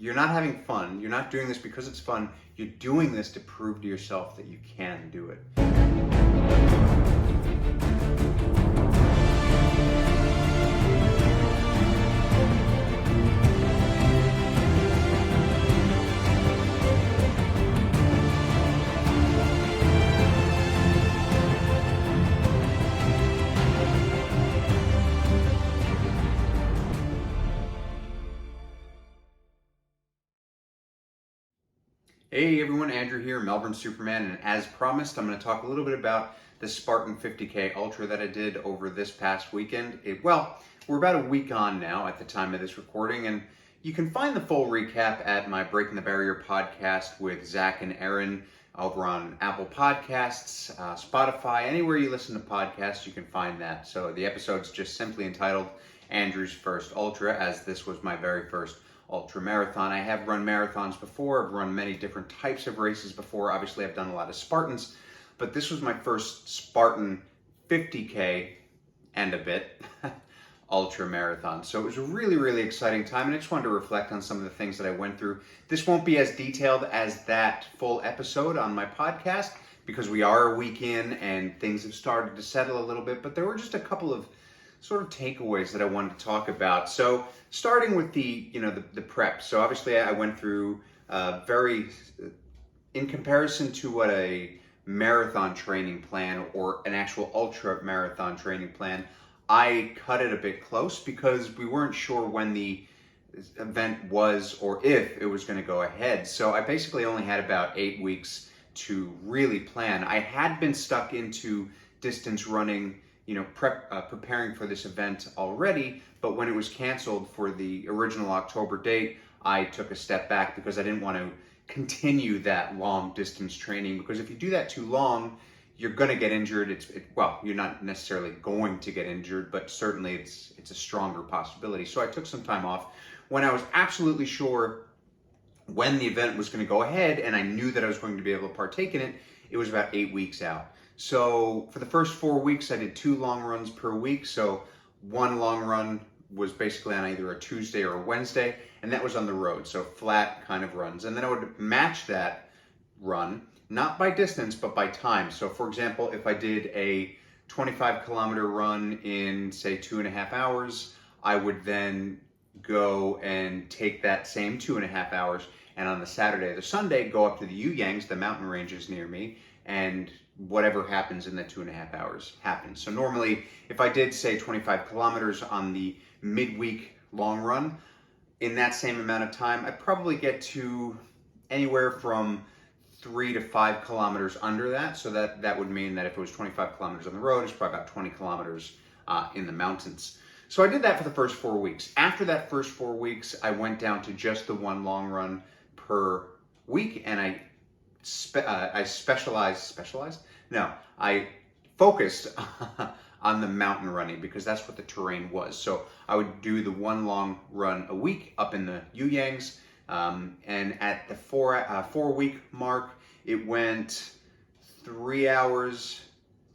you're not having fun. You're not doing this because it's fun. You're doing this to prove to yourself that you can do it. Hey everyone, Andrew here, Melbourne Superman, and as promised, I'm going to talk a little bit about the Spartan 50K Ultra that I did over this past weekend. We're about a week on now at the time of this recording, and you can find the full recap at my Breaking the Barrier podcast with Zach and Aaron over on Apple Podcasts, Spotify, anywhere you listen to podcasts, you can find that. So the episode's just simply entitled Andrew's First Ultra, as this was my very first ultra marathon. I have run marathons before. I've run many different types of races before. Obviously, I've done a lot of Spartans, but this was my first Spartan 50K and a bit ultra marathon. So it was a really, really exciting time, and I just wanted to reflect on some of the things that I went through. This won't be as detailed as that full episode on my podcast because we are a week in and things have started to settle a little bit, but there were just a couple of sort of takeaways that I wanted to talk about. So starting with the prep. So obviously I went through in comparison to what a marathon training plan or an actual ultra marathon training plan, I cut it a bit close because we weren't sure when the event was or if it was going to go ahead. So I basically only had about 8 weeks to really plan. I had been stuck into distance running, preparing for this event already, but when it was canceled for the original October date, I took a step back because I didn't want to continue that long distance training, because if you do that too long, you're going to get injured. You're not necessarily going to get injured, but certainly it's a stronger possibility. So I took some time off when I was absolutely sure when the event was going to go ahead and I knew that I was going to be able to partake in it. It was about 8 weeks out. So for the first 4 weeks, I did 2 long runs per week. So one long run was basically on either a Tuesday or a Wednesday, and that was on the road, so flat kind of runs. And then I would match that run, not by distance, but by time. So for example, if I did a 25 kilometer run in, say, 2.5 hours, I would then go and take that same 2.5 hours, and on the Saturday or the Sunday, go up to the Yuyangs, the mountain ranges near me, and whatever happens in the 2.5 hours happens. So normally, if I did, say, 25 kilometers on the midweek long run, in that same amount of time, I'd probably get to anywhere from 3 to 5 kilometers under that. So that would mean that if it was 25 kilometers on the road, it's probably about 20 kilometers in the mountains. So I did that for the first 4 weeks. After that first 4 weeks, I went down to just the one long run per week, and I focused on the mountain running because that's what the terrain was. So I would do the one long run a week up in the Yuyangs, and at the 4 week mark, it went 3 hours.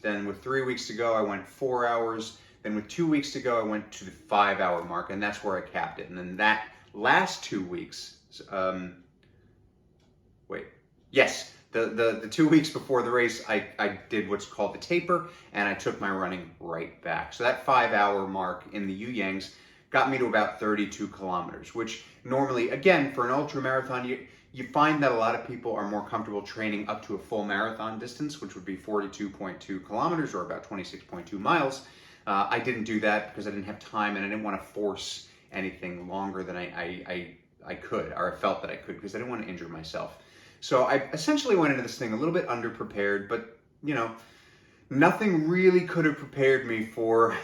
Then with 3 weeks to go, I went 4 hours. Then with 2 weeks to go, I went to the 5 hour mark, and that's where I capped it. And then that last 2 weeks, the 2 weeks before the race, I did what's called the taper, and I took my running right back. So that 5 hour mark in the Yuyangs got me to about 32 kilometers, which normally, again, for an ultra marathon, you find that a lot of people are more comfortable training up to a full marathon distance, which would be 42.2 kilometers or about 26.2 miles. I didn't do that because I didn't have time, and I didn't want to force anything longer than I could, or I felt that I could, because I didn't want to injure myself. So I essentially went into this thing a little bit underprepared, but nothing really could have prepared me for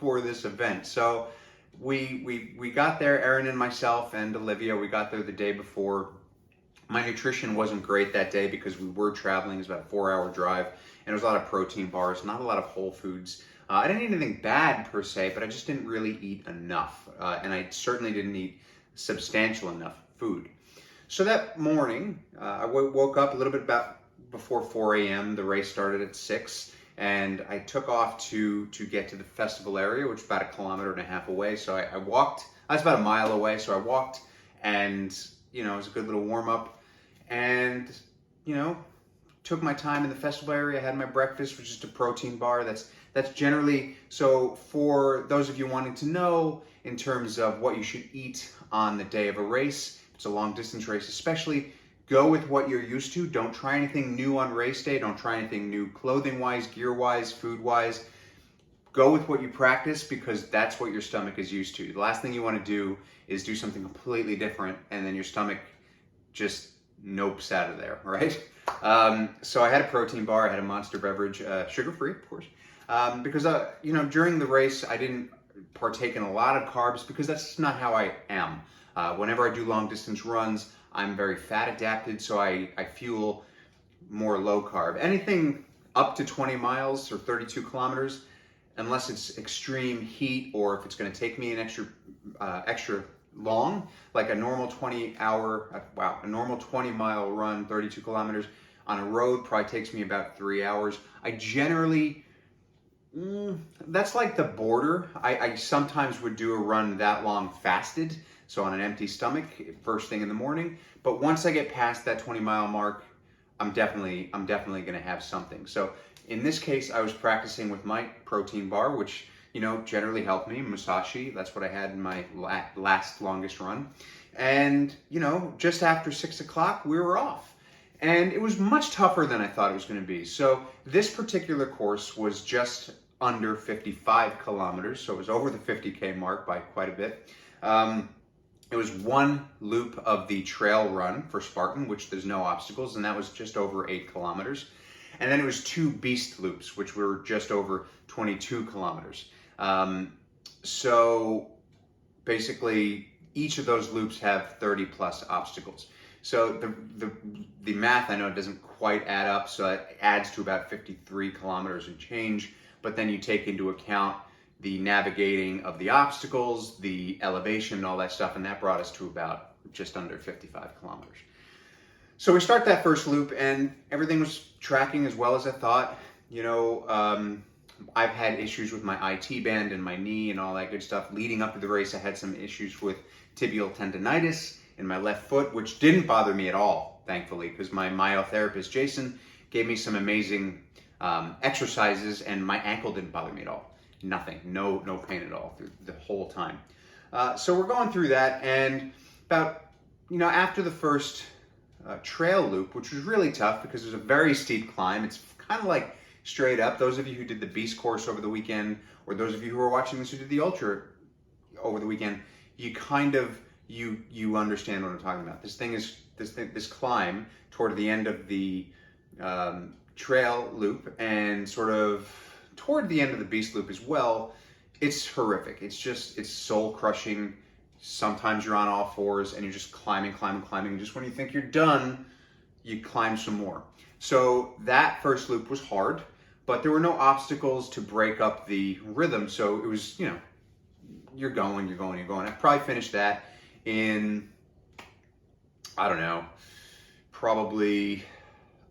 this event. So we got there, Aaron and myself and Olivia, we got there the day before. My nutrition wasn't great that day because we were traveling. It was about a 4 hour drive, and there was a lot of protein bars, not a lot of whole foods. I didn't eat anything bad per se, but I just didn't really eat enough. And I certainly didn't eat substantial enough food. So that morning, I woke up a little bit before 4 a.m. The race started at 6, and I took off to get to the festival area, which is about 1.5 kilometers away. So I walked. I was about a mile away, so I walked and it was a good little warm up. And took my time in the festival area. I had my breakfast, which is just a protein bar. That's generally, so for those of you wanting to know in terms of what you should eat on the day of a race, if it's a long distance race especially, go with what you're used to. Don't try anything new on race day. Don't try anything new clothing wise, gear wise, food wise. Go with what you practice, because that's what your stomach is used to. The last thing you want to do is do something completely different and then your stomach just nopes out of there, right? So I had a protein bar, I had a Monster beverage, sugar-free, of course, because during the race I didn't partake in a lot of carbs, because that's not how I am. Whenever I do long distance runs, I'm very fat adapted, so I fuel more low carb. Anything up to 20 miles or 32 kilometers, unless it's extreme heat or if it's going to take me an extra long, like a normal 20-mile run, 32 kilometers on a road probably takes me about 3 hours. I generally, that's like the border. I sometimes would do a run that long fasted, so on an empty stomach, first thing in the morning. But once I get past that 20-mile mark, I'm definitely going to have something. So in this case, I was practicing with my protein bar, which generally helped me. Musashi, that's what I had in my last longest run. And just after 6 o'clock, we were off. And it was much tougher than I thought it was going to be. So this particular course was just under 55 kilometers, so it was over the 50K mark by quite a bit. It was one loop of the trail run for Spartan, which there's no obstacles, and that was just over 8 kilometers. And then it was 2 beast loops, which were just over 22 kilometers. So basically, each of those loops have 30 plus obstacles. So the math, I know it doesn't quite add up, so it adds to about 53 kilometers and change, but then you take into account the navigating of the obstacles, the elevation, and all that stuff, and that brought us to about just under 55 kilometers. So we start that first loop, and everything was tracking as well as I thought. I've had issues with my IT band and my knee and all that good stuff. Leading up to the race, I had some issues with tibial tendonitis in my left foot, which didn't bother me at all, thankfully, because my myotherapist, Jason, gave me some amazing exercises, and my ankle didn't bother me at all. Nothing, no pain at all through the whole time. So we're going through that, and about, after the first trail loop, which was really tough because it was a very steep climb. It's kind of like straight up. Those of you who did the Beast course over the weekend, or those of you who are watching this who did the Ultra over the weekend, you kind of, you understand what I'm talking about. This climb toward the end of the trail loop and sort of toward the end of the Beast loop as well, it's horrific. It's soul crushing. Sometimes you're on all fours and you're just climbing. Just when you think you're done, you climb some more. So that first loop was hard, but there were no obstacles to break up the rhythm. So it was, you're going. I probably finished that in, I don't know, probably,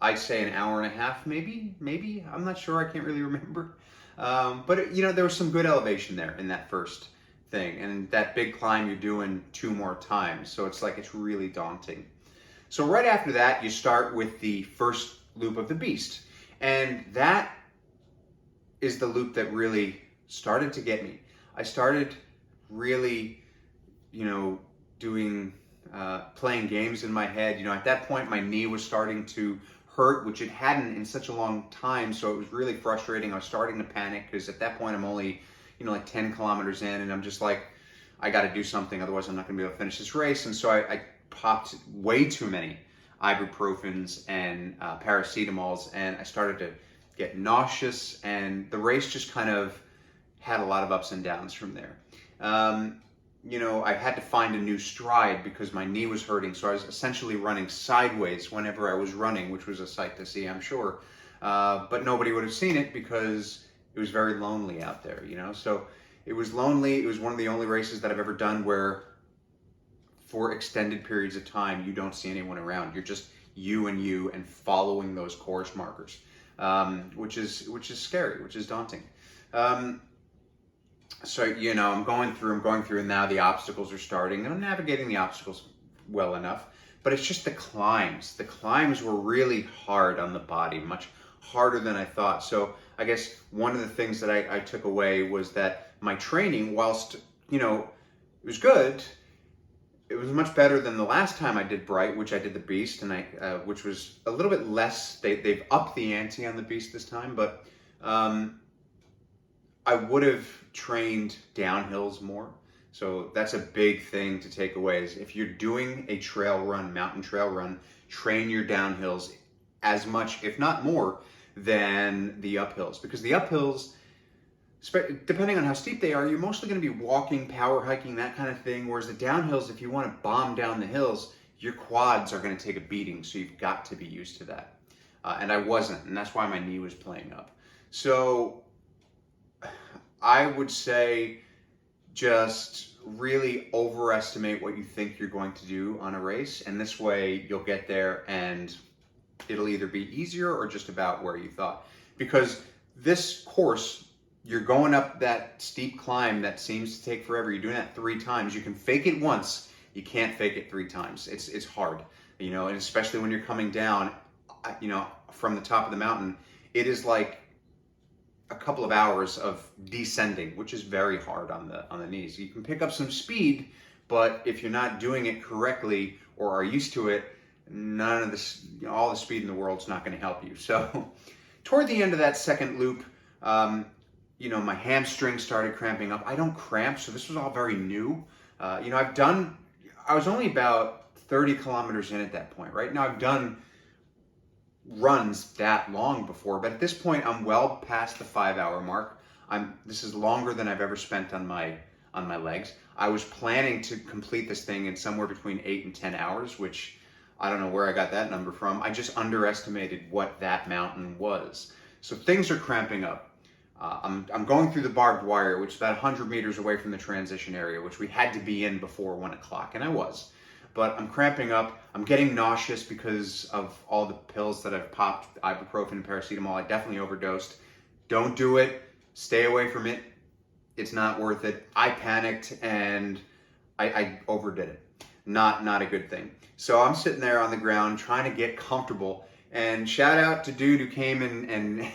I'd say an hour and a half, maybe. I'm not sure. I can't really remember. But there was some good elevation there in that first thing, and that big climb you're doing 2 more times, so it's really daunting. So right after that, you start with the first loop of the Beast, and that is the loop that really started to get me. I started really, doing playing games in my head. At that point, my knee was starting to hurt, which it hadn't in such a long time, so it was really frustrating. I was starting to panic because at that point I'm only 10 kilometers in, and I'm just like, I got to do something, otherwise I'm not going to be able to finish this race. And so I popped way too many ibuprofens and paracetamols, and I started to get nauseous, and the race just kind of had a lot of ups and downs from there. I had to find a new stride because my knee was hurting, so I was essentially running sideways whenever I was running, which was a sight to see, I'm sure. But nobody would have seen it because it was very lonely out there, So it was lonely. It was one of the only races that I've ever done where for extended periods of time, you don't see anyone around. You're just you and following those course markers, which is scary, which is daunting. So, I'm going through, and now the obstacles are starting, and I'm navigating the obstacles well enough, but it's just the climbs. The climbs were really hard on the body, much harder than I thought. So I guess one of the things that I took away was that my training, whilst, you know, it was good, it was much better than the last time I did Bright, which I did the Beast, and which was a little bit less. They've upped the ante on the Beast this time, but I would have trained downhills more. So that's a big thing to take away, is if you're doing a trail run, mountain trail run, train your downhills as much, if not more, than the uphills. Because the uphills, depending on how steep they are, you're mostly going to be walking, power hiking, that kind of thing. Whereas the downhills, if you want to bomb down the hills, your quads are going to take a beating. So you've got to be used to that. And I wasn't, and that's why my knee was playing up. So I would say just really overestimate what you think you're going to do on a race. And this way you'll get there and it'll either be easier or just about where you thought. Because this course, you're going up that steep climb that seems to take forever. You're doing that 3 times. You can fake it once. You can't fake it 3 times. It's hard, you know, and especially when you're coming down, you know, from the top of the mountain, it is like a couple of hours of descending, which is very hard on the knees. You can pick up some speed, but if you're not doing it correctly or are used to it, none of this, you know, all the speed in the world's not going to help you. So toward the end of that second loop, you know, my hamstring started cramping up. I don't cramp, so this was all very new. You know, I was only about 30 kilometers in at that point, right? Now I've done runs that long before, but at this point I'm well past the 5-hour mark. This is longer than I've ever spent on my legs. I was planning to complete this thing in somewhere between 8 and 10 hours, which I don't know where I got that number from. I just underestimated what that mountain was. So things are cramping up. I'm going through the barbed wire, which is about 100 meters away from the transition area, which we had to be in before 1 o'clock, and I was. But I'm cramping up. I'm getting nauseous because of all the pills that I've popped, ibuprofen and paracetamol. I definitely overdosed. Don't do it. Stay away from it. It's not worth it. I panicked and I overdid it. Not a good thing. So I'm sitting there on the ground trying to get comfortable. And shout out to dude who came and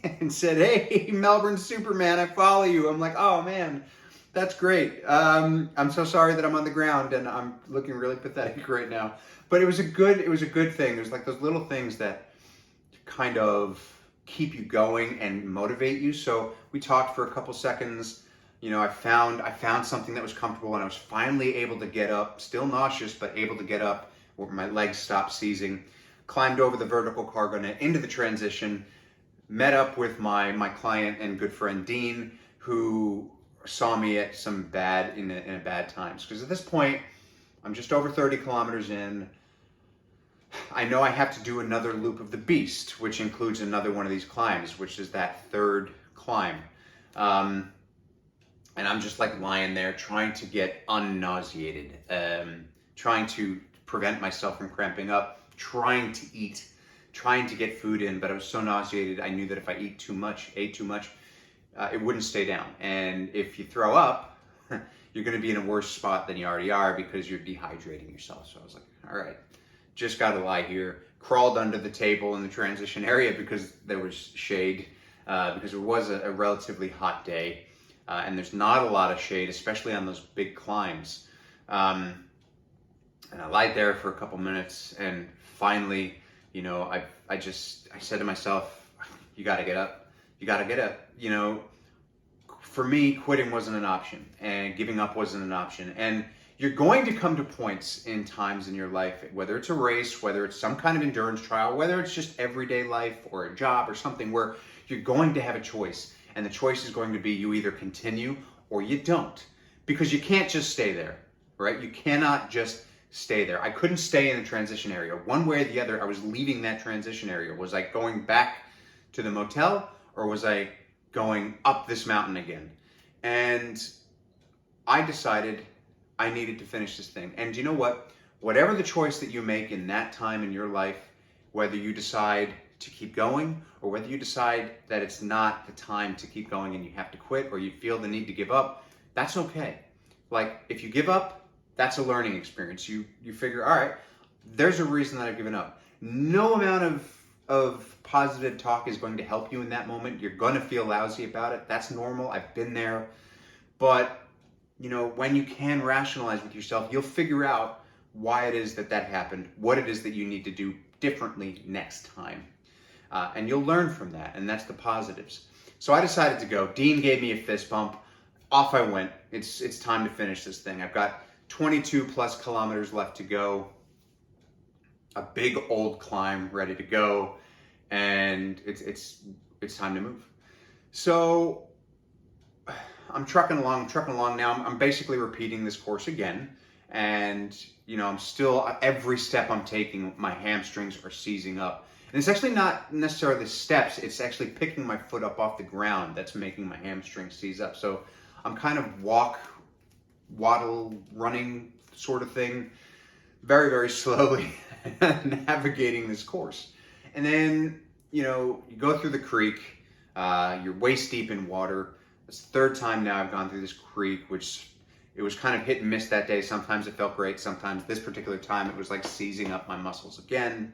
and said, "Hey, Melbourne Superman, I follow you." I'm like, "Oh man, that's great. I'm so sorry that I'm on the ground and I'm looking really pathetic right now." But it was a good thing. It was like those little things that kind of keep you going and motivate you. So we talked for a couple seconds. You know, I found something that was comfortable, and I was finally able to get up, still nauseous, but able to get up where my legs stopped seizing. Climbed over the vertical cargo net into the transition, met up with my client and good friend Dean, who saw me at some in a bad times. Because at this point, I'm just over 30 kilometers in. I know I have to do another loop of the Beast, which includes another one of these climbs, which is that 3rd climb. And I'm just like lying there trying to get unnauseated, trying to prevent myself from cramping up, trying to eat, trying to get food in, but I was so nauseated. I knew that if I ate too much, it wouldn't stay down. And if you throw up, you're going to be in a worse spot than you already are because you're dehydrating yourself. So I was like, all right, just got to lie here. Crawled under the table in the transition area because there was shade, because it was a relatively hot day. And there's not a lot of shade, especially on those big climbs. And I lied there for a couple minutes, and finally, you know, I said to myself, you got to get up. You got to get up. You know, for me, quitting wasn't an option, and giving up wasn't an option. And you're going to come to points in times in your life, whether it's a race, whether it's some kind of endurance trial, whether it's just everyday life or a job or something, where you're going to have a choice. And the choice is going to be you either continue or you don't, because you can't just stay there, right? You cannot just stay there. I couldn't stay in the transition area. One way or the other, I was leaving that transition area. Was I going back to the motel, or was I going up this mountain again? And I decided I needed to finish this thing. And you know what? Whatever the choice that you make in that time in your life, whether you decide to keep going or whether you decide that it's not the time to keep going and you have to quit, or you feel the need to give up, that's okay. Like, if you give up, that's a learning experience. You figure, all right, there's a reason that I've given up. No amount of positive talk is going to help you in that moment. You're going to feel lousy about it. That's normal. I've been there. But, you know, when you can rationalize with yourself, you'll figure out why it is that that happened, what it is that you need to do differently next time. And you'll learn from that, and that's the positives. So I decided to go. Dean gave me a fist bump. Off I went. It's time to finish this thing. I've got 22 plus kilometers left to go. A big old climb ready to go, and it's time to move. So I'm trucking along now. I'm basically repeating this course again, and you know, I'm still, every step I'm taking, my hamstrings are seizing up. And it's actually not necessarily the steps, it's actually picking my foot up off the ground that's making my hamstrings seize up. So I'm kind of waddle, running sort of thing, very, very slowly navigating this course. And then, you know, you go through the creek, you're waist deep in water. It's the third time now I've gone through this creek, which it was kind of hit and miss that day. Sometimes it felt great. Sometimes this particular time it was like seizing up my muscles again.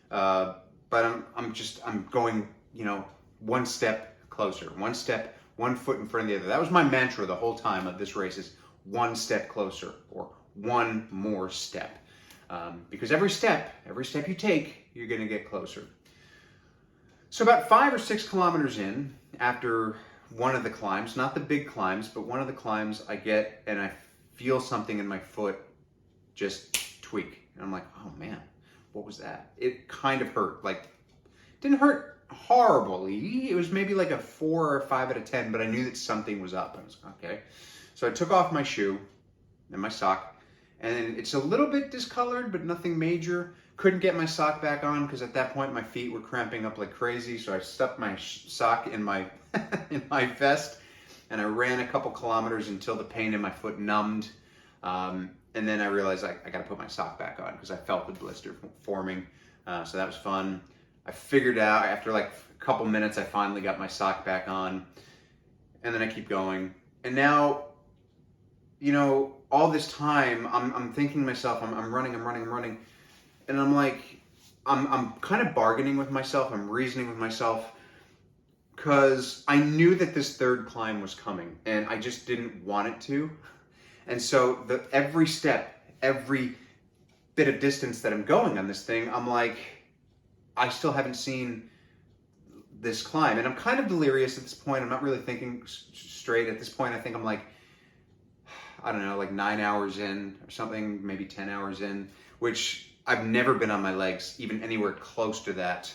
But I'm going, you know, one step closer, one foot in front of the other. That was my mantra the whole time of this race, is one step closer, or one more step. Because every step you take, you're going to get closer. So about 5 or 6 kilometers in, after one of the climbs, not the big climbs, but one of the climbs, I get and I feel something in my foot just tweak. And I'm like, oh man, what was that? It kind of hurt. Like, didn't hurt horribly. It was maybe like a 4 or 5 out of 10, but I knew that something was up. I was okay. So I took off my shoe and my sock, and it's a little bit discolored, but nothing major. Couldn't get my sock back on because at that point my feet were cramping up like crazy. So I stuck my sock in my in my vest, and I ran a couple kilometers until the pain in my foot numbed. And then I realized I got to put my sock back on because I felt the blister forming. So that was fun. I figured out after like a couple minutes, I finally got my sock back on, and then I keep going. And now, you know, all this time I'm thinking to myself, I'm running, and I'm like, I'm kind of bargaining with myself. I'm reasoning with myself because I knew that this third climb was coming, and I just didn't want it to. And so every step, every bit of distance that I'm going on this thing, I'm like, I still haven't seen this climb. And I'm kind of delirious at this point. I'm not really thinking straight at this point. I think I'm like, I don't know, like 9 hours in or something, maybe 10 hours in, which I've never been on my legs, even anywhere close to that.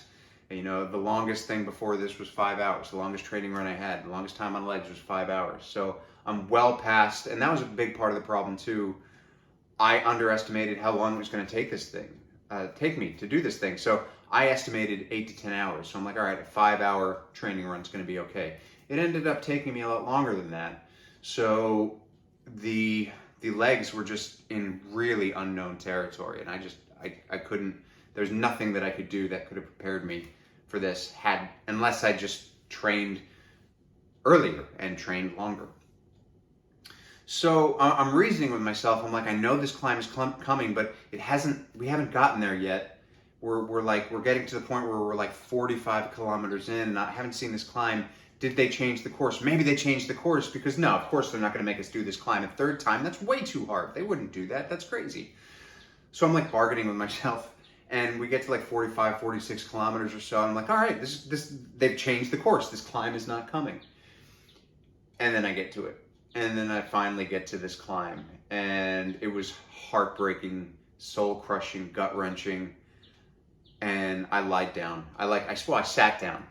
You know, the longest thing before this was 5 hours. The longest training run I had, the longest time on legs was 5 hours. So I'm well past, and that was a big part of the problem too. I underestimated how long it was going to take me to do this thing. So I estimated 8 to 10 hours. So I'm like, all right, a 5-hour training run is going to be okay. It ended up taking me a lot longer than that. So the legs were just in really unknown territory, and I couldn't. There's nothing that I could do that could have prepared me for this unless I just trained earlier and trained longer. So I'm reasoning with myself. I'm like, I know this climb is coming, but we haven't gotten there yet. We're getting to the point where we're like 45 kilometers in, and I haven't seen this climb. Did they change the course? Maybe they changed the course, because no, of course they're not going to make us do this climb a third time. That's way too hard. They wouldn't do that. That's crazy. So I'm like bargaining with myself, and we get to like 45, 46 kilometers or so. And I'm like, all right, they've changed the course. This climb is not coming. And then I get to it. And then I finally get to this climb, and it was heartbreaking, soul-crushing, gut-wrenching, and I lied down. I sat down.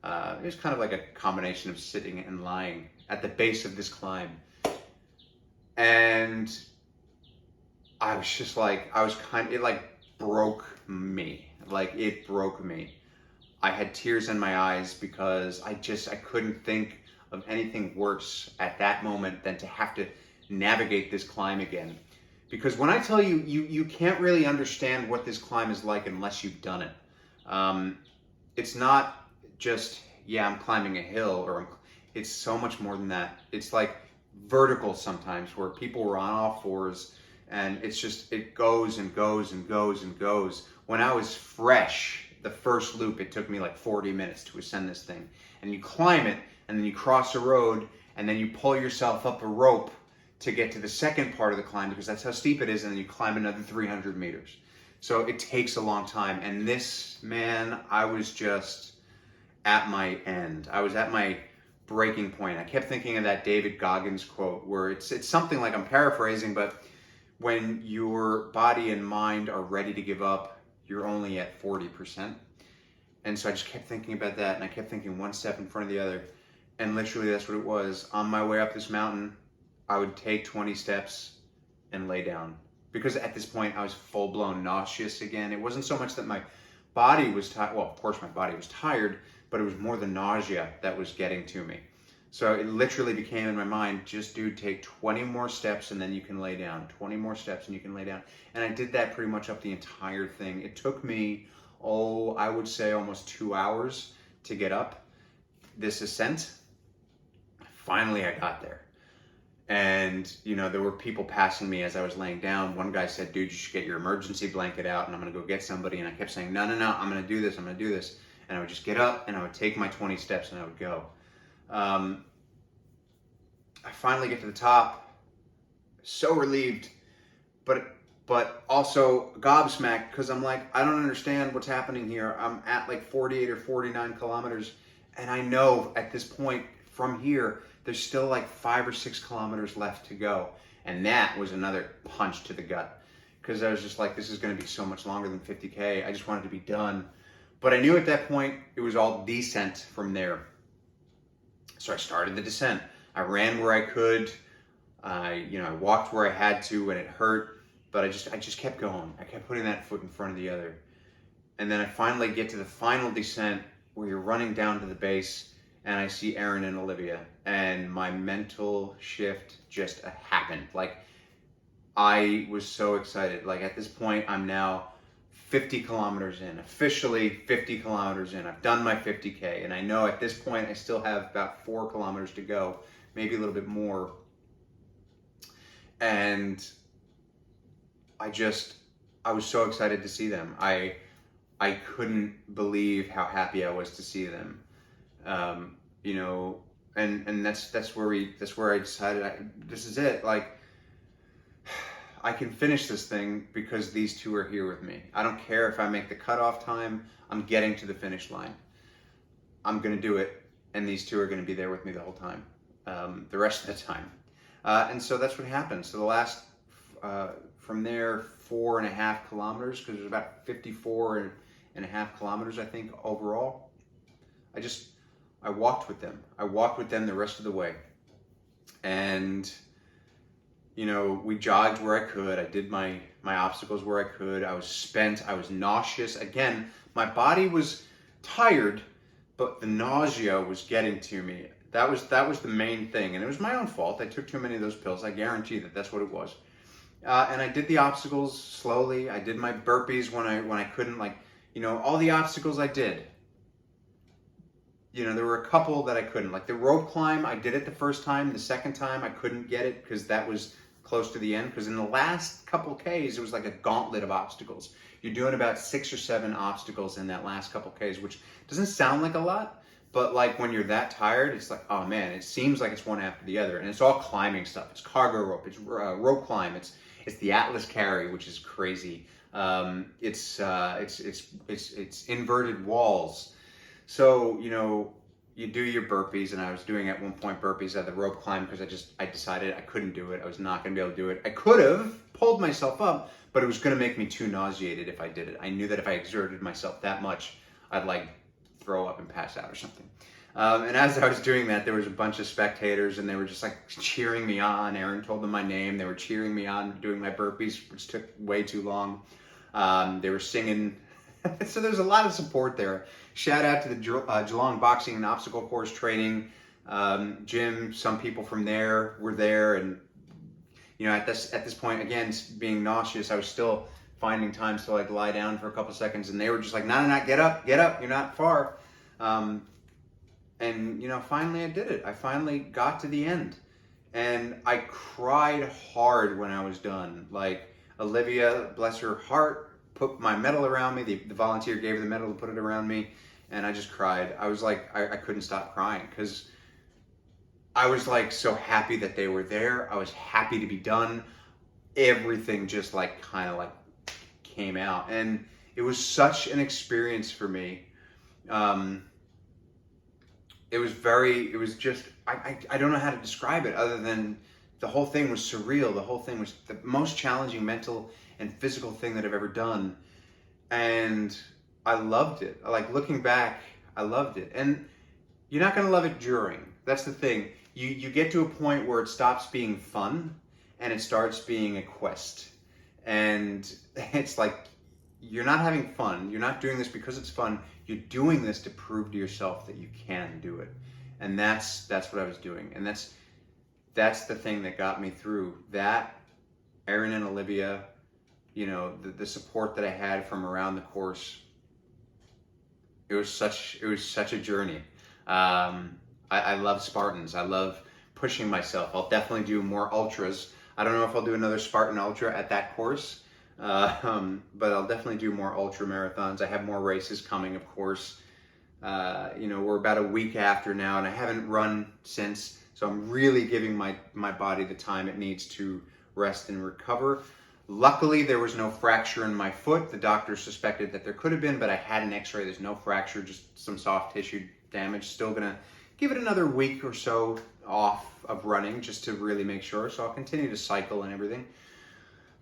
It was kind of like a combination of sitting and lying at the base of this climb. And I was just like, it like broke me. Like, it broke me. I had tears in my eyes because I couldn't think of anything worse at that moment than to have to navigate this climb again. Because when I tell you, you can't really understand what this climb is like unless you've done it. It's not just, yeah, I'm climbing a hill, it's so much more than that. It's like vertical sometimes, where people were on all fours, And it's just, it goes and goes and goes and goes. When I was fresh, the first loop, it took me like 40 minutes to ascend this thing. And you climb it, and then you cross a road, and then you pull yourself up a rope to get to the second part of the climb, because that's how steep it is, and then you climb another 300 meters. So it takes a long time. And this, man, I was just at my end. I was at my breaking point. I kept thinking of that David Goggins quote, where it's something like, I'm paraphrasing, but when your body and mind are ready to give up, you're only at 40%. And so I just kept thinking about that, and I kept thinking one step in front of the other. And literally that's what it was. On my way up this mountain, I would take 20 steps and lay down. Because at this point I was full-blown nauseous again. It wasn't so much that my body was tired. Well, of course my body was tired, but it was more the nausea that was getting to me. So it literally became in my mind, just dude, take 20 more steps and then you can lay down. 20 more steps and you can lay down. And I did that pretty much up the entire thing. It took me, I would say almost 2 hours to get up this ascent. Finally, I got there. And, you know, there were people passing me as I was laying down. One guy said, dude, you should get your emergency blanket out and I'm going to go get somebody. And I kept saying, no, I'm going to do this. I'm going to do this. And I would just get up and I would take my 20 steps and I would go. I finally get to the top, so relieved, but also gobsmacked, because I'm like, I don't understand what's happening here. I'm at like 48 or 49 kilometers, and I know at this point from here, there's still like 5 or 6 kilometers left to go. And that was another punch to the gut, because I was just like, this is going to be so much longer than 50K. I just wanted to be done. But I knew at that point it was all descent from there. So I started the descent. I ran where I could. I walked where I had to when it hurt, but I just kept going. I kept putting that foot in front of the other. And then I finally get to the final descent where you're running down to the base, and I see Aaron and Olivia, and my mental shift just happened. Like, I was so excited. Like, at this point, I'm now 50 kilometers in, officially 50 kilometers in. I've done my 50K, and I know at this point I still have about 4 kilometers to go, maybe a little bit more. And I was so excited to see them. I couldn't believe how happy I was to see them. And that's where I decided this is it. Like, I can finish this thing because these two are here with me. I don't care if I make the cutoff time. I'm getting to the finish line. I'm going to do it, and these two are going to be there with me the whole time, the rest of the time. And so that's what happened. So the last, from there, 4.5 kilometers, because there's about 54.5 kilometers, I think, overall. I walked with them. I walked with them the rest of the way. And we jogged where I could. I did my obstacles where I could. I was spent. I was nauseous. Again, my body was tired, but the nausea was getting to me. That was the main thing, and it was my own fault. I took too many of those pills. I guarantee that's what it was. And I did the obstacles slowly. I did my burpees when I couldn't, all the obstacles I did. There were a couple that I couldn't. Like the rope climb, I did it the first time. The second time, I couldn't get it because that was close to the end. Because in the last couple Ks, it was like a gauntlet of obstacles. You're doing about 6 or 7 obstacles in that last couple Ks, which doesn't sound like a lot. But like when you're that tired, it's like, oh man, it seems like it's one after the other. And it's all climbing stuff. It's cargo rope, it's rope climb, it's the Atlas carry, which is crazy. It's inverted walls. So, you do your burpees, and I was doing at one point burpees at the rope climb because I decided I couldn't do it. I was not going to be able to do it. I could have pulled myself up, but it was going to make me too nauseated if I did it. I knew that if I exerted myself that much, I'd throw up and pass out or something. And as I was doing that, there was a bunch of spectators, and they were just cheering me on. Aaron told them my name. They were cheering me on doing my burpees, which took way too long. They were singing. So there's a lot of support there. Shout out to the Geelong Boxing and Obstacle Course Training gym. Some people from there were there, and at this point, again, being nauseous, I was still finding times to lie down for a couple seconds, and they were just like, no, get up, you're not far. And finally I did it. I finally got to the end, And I cried hard when I was done. Like, Olivia, bless her heart, put my medal around me. The volunteer gave her the medal to put it around me, and I just cried. I was like, I couldn't stop crying because I was like so happy that they were there. I was happy to be done. Everything just like kind of like came out, and it was such an experience for me. It was just, I don't know how to describe it other than the whole thing was surreal. The whole thing was the most challenging mental and physical thing that I've ever done. And I loved it. Like, looking back, I loved it. And you're not going to love it during. That's the thing. You get to a point where it stops being fun and it starts being a quest. And it's like, you're not having fun. You're not doing this because it's fun. You're doing this to prove to yourself that you can do it. And that's what I was doing. And that's the thing that got me through. That, Erin and Olivia, you know, the support that I had from around the course. It was such a journey. I love Spartans. I love pushing myself. I'll definitely do more ultras. I don't know if I'll do another Spartan Ultra at that course, but I'll definitely do more ultra marathons. I have more races coming, of course. You know, we're about a week after now, and I haven't run since, so I'm really giving my body the time it needs to rest and recover. Luckily, there was no fracture in my foot. The doctor suspected that there could have been, but I had an x-ray. There's no fracture, just some soft tissue damage. Still gonna give it another week or so off of running just to really make sure. So I'll continue to cycle and everything.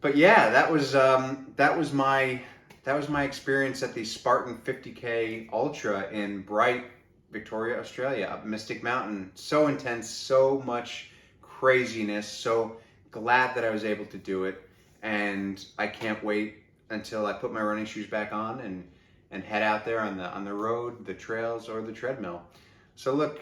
But yeah, that was my experience at the Spartan 50K Ultra in Bright, Victoria, Australia, up Mystic Mountain. So intense, so much craziness. So glad that I was able to do it. And I can't wait until I put my running shoes back on and head out there on the road, the trails, or the treadmill. So look,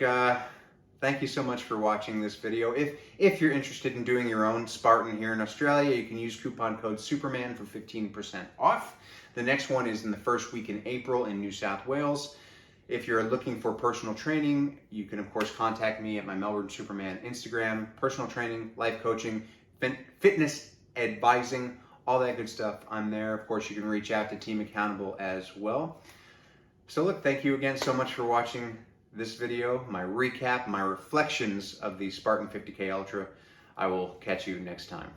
thank you so much for watching this video. If you're interested in doing your own Spartan here in Australia, you can use coupon code Superman for 15% off. The next one is in the first week in April in New South Wales. If you're looking for personal training, you can of course contact me at my Melbourne Superman Instagram. Personal training, life coaching, fitness advising, all that good stuff. I'm there. Of course, you can reach out to Team Accountable as well. So look, thank you again so much for watching this video, my recap, my reflections of the Spartan 50K Ultra. I will catch you next time.